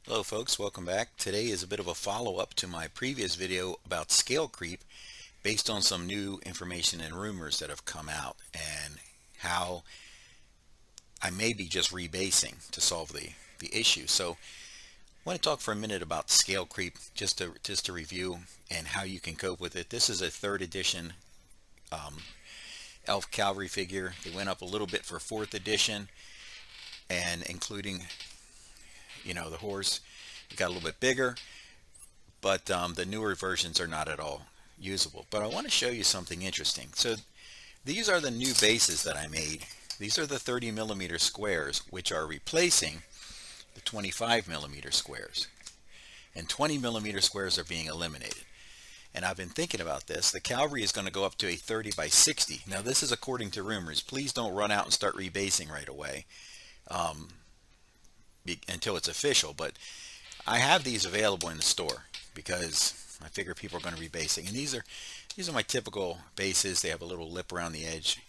Hello folks, welcome back. Today is a bit of a follow-up to my previous video about scale creep based on some new information and rumors that have come out and how I may be just rebasing to solve the issue. So I want to talk for a minute about scale creep just to review and how you can cope with it. This is a third edition elf cavalry figure. They went up a little bit for fourth edition, and including the horse, it got a little bit bigger, but the newer versions are not at all usable. But I want to show you something interesting. So these are the new bases that I made. These are the 30 millimeter squares, which are replacing the 25 millimeter squares, and 20 millimeter squares are being eliminated. And I've been thinking about this. The cavalry is going to go up to a 30 by 60. Now this is according to rumors. Please don't run out and start rebasing right away until it's official, but I have these available in the store because I figure people are going to be rebasing. And these are my typical bases. They have a little lip around the edge.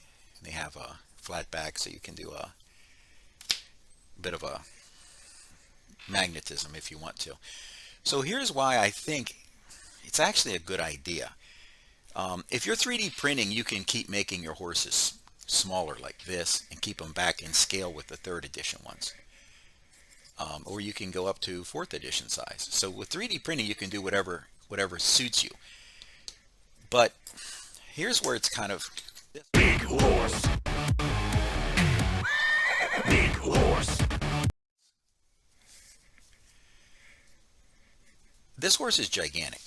They have a flat back, so you can do a bit of a magnetism if you want to. So here's why I think it's actually a good idea. If you're 3D printing, you can keep making your horses smaller like this and keep them back in scale with the third edition ones. Or you can go up to fourth edition size. So with 3D printing, you can do whatever suits you. But here's where it's kind of big horse. Big horse. This horse is gigantic.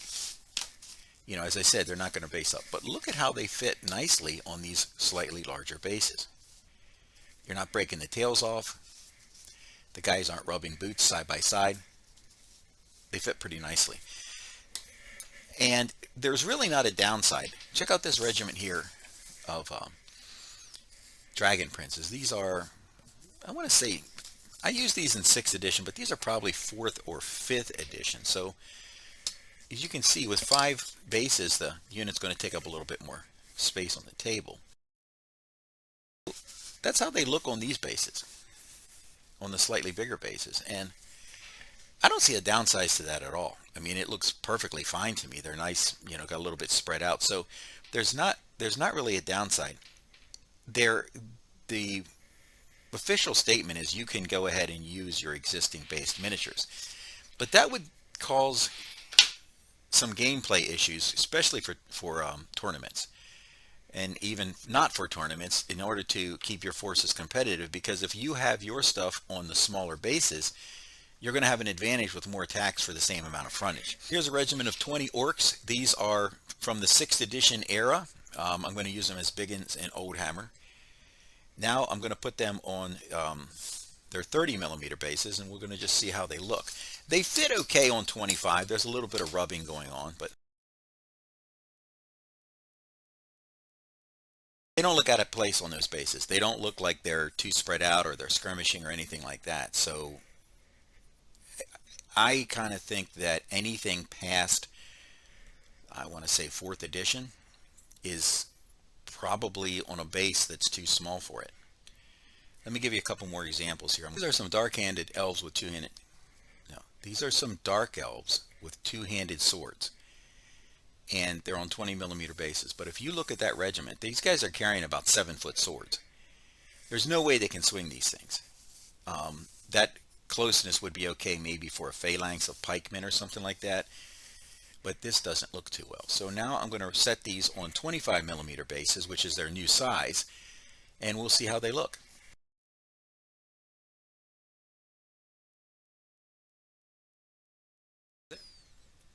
As I said, they're not going to base up, but look at how they fit nicely on these slightly larger bases. You're not breaking the tails off. The guys aren't rubbing boots side by side. They fit pretty nicely. And there's really not a downside. Check out this regiment here of Dragon Princes. These are, I want to say, I use these in 6th edition, but these are probably 4th or 5th edition. So as you can see, with 5 bases, the unit's going to take up a little bit more space on the table. That's how they look on these bases, on the slightly bigger bases, and I don't see a downside to that at all. I mean, it looks perfectly fine to me. They're nice, got a little bit spread out, so there's not really a downside. The official statement is you can go ahead and use your existing base miniatures, but that would cause some gameplay issues, especially for tournaments. And even not for tournaments, in order to keep your forces competitive, because if you have your stuff on the smaller bases, you're going to have an advantage with more attacks for the same amount of frontage. Here's a regiment of 20 orcs. These are from the 6th edition era. I'm going to use them as big ins in Oldhammer. Now I'm going to put them on their 30 millimeter bases, and we're going to just see how they look. They fit okay on 25. There's a little bit of rubbing going on, but they don't look out of place on those bases. They don't look like they're too spread out or they're skirmishing or anything like that. So I kind of think that anything past, I want to say 4th edition, is probably on a base that's too small for it. Let me give you a couple more examples here. These are some dark-handed elves with two-handed. No, these are some dark elves with two-handed swords, and they're on 20 millimeter bases. But if you look at that regiment, these guys are carrying about 7-foot swords. There's no way they can swing these things. That closeness would be okay maybe for a phalanx of pikemen or something like that, but this doesn't look too well. So now I'm going to set these on 25 millimeter bases, which is their new size, and we'll see how they look.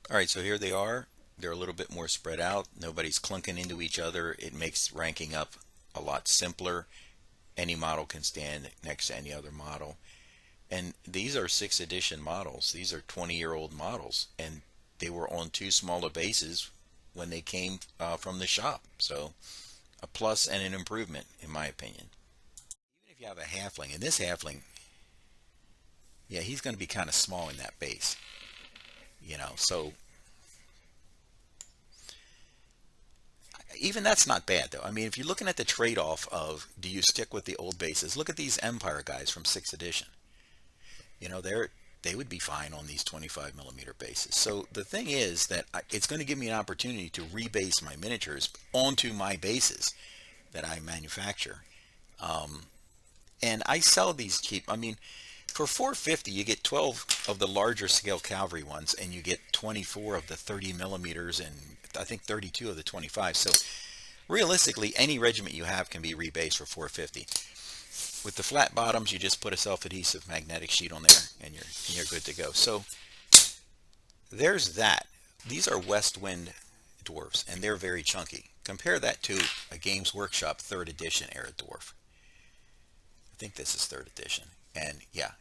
Alright, so here they are. They're a little bit more spread out. Nobody's clunking into each other. It makes ranking up a lot simpler. Any model can stand next to any other model. And these are 6th edition models. These are 20-year-old models, and they were on 2 smaller bases when they came from the shop. So a plus and an improvement, in my opinion. Even if you have a halfling, and this halfling, yeah, he's going to be kind of small in that base. So even that's not bad, though. I mean, if you're looking at the trade-off of do you stick with the old bases, look at these Empire guys from 6th edition. they would be fine on these 25 millimeter bases. So the thing is that it's going to give me an opportunity to rebase my miniatures onto my bases that I manufacture. And I sell these cheap. I mean, for $4.50 you get 12 of the larger scale cavalry ones, and you get 24 of the 30 millimeters, and I think 32 of the 25. So realistically, any regiment you have can be rebased for $4.50. With the flat bottoms, you just put a self-adhesive magnetic sheet on there, and you're good to go. So there's that. These are West Wind dwarfs, and they're very chunky. Compare that to a Games Workshop 3rd edition era dwarf. I think this is 3rd edition, and yeah,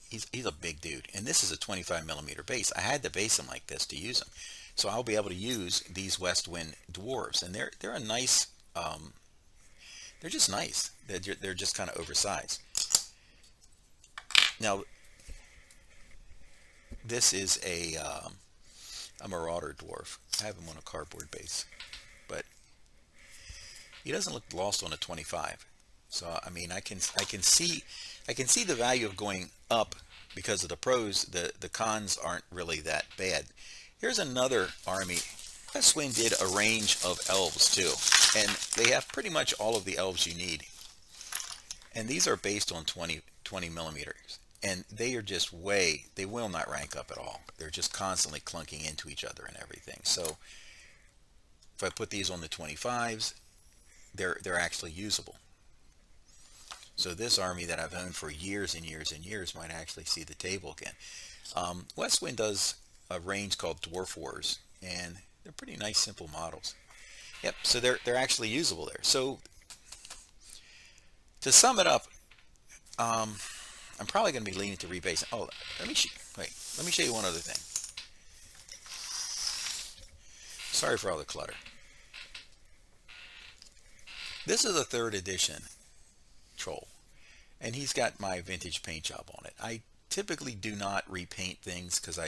he's a big dude. And this is a 25 millimeter base. I had to base him like this to use him, so I'll be able to use these West Wind dwarves, and they're a nice. They're just nice. They're just kind of oversized. Now, this is a Marauder dwarf. I have him on a cardboard base, but he doesn't look lost on a 25. So I mean, I can see the value of going up because of the pros. The cons aren't really that bad. Here's another army. West Wind did a range of elves too, and they have pretty much all of the elves you need. And these are based on 20 millimeters, and they are just they will not rank up at all. They're just constantly clunking into each other and everything. So if I put these on the 25s, they're actually usable. So this army that I've owned for years and years and years might actually see the table again. West Wind does a range called Dwarf Wars, and they're pretty nice, simple models. Yep, so they're actually usable there. So to sum it up, I'm probably going to be leaning to rebase. Oh, let me show you one other thing. Sorry for all the clutter. This is a 3rd edition troll, and he's got my vintage paint job on it. I typically do not repaint things because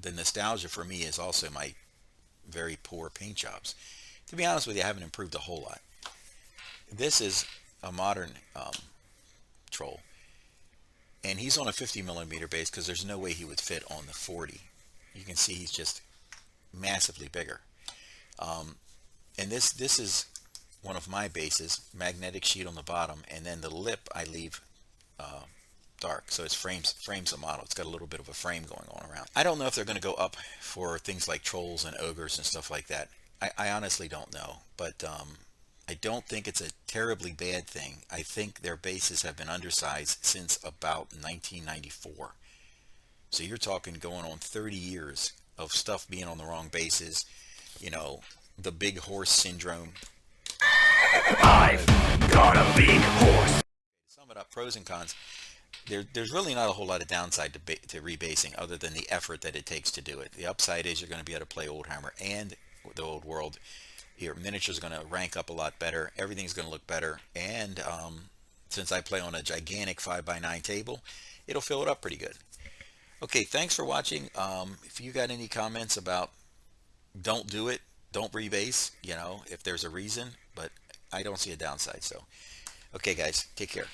the nostalgia for me is also my very poor paint jobs. To be honest with you, I haven't improved a whole lot. This is a modern troll, and he's on a 50 millimeter base because there's no way he would fit on the 40. You can see he's just massively bigger. And this is one of my bases, magnetic sheet on the bottom, and then the lip I leave dark, so it frames the model. It's got a little bit of a frame going on around. I don't know if they're going to go up for things like trolls and ogres and stuff like that. I honestly don't know, but I don't think it's a terribly bad thing. I think their bases have been undersized since about 1994. So you're talking going on 30 years of stuff being on the wrong bases. You know, the big horse syndrome. I've got a big horse. To sum it up, pros and cons. There's really not a whole lot of downside to rebasing other than the effort that it takes to do it. The upside is you're going to be able to play Oldhammer and the Old World. Your miniatures are going to rank up a lot better. Everything's going to look better. And since I play on a gigantic 5x9 table, it'll fill it up pretty good. Okay, thanks for watching. If you got any comments about don't do it, don't rebase, you know, if there's a reason, but I don't see a downside. So, okay guys, take care.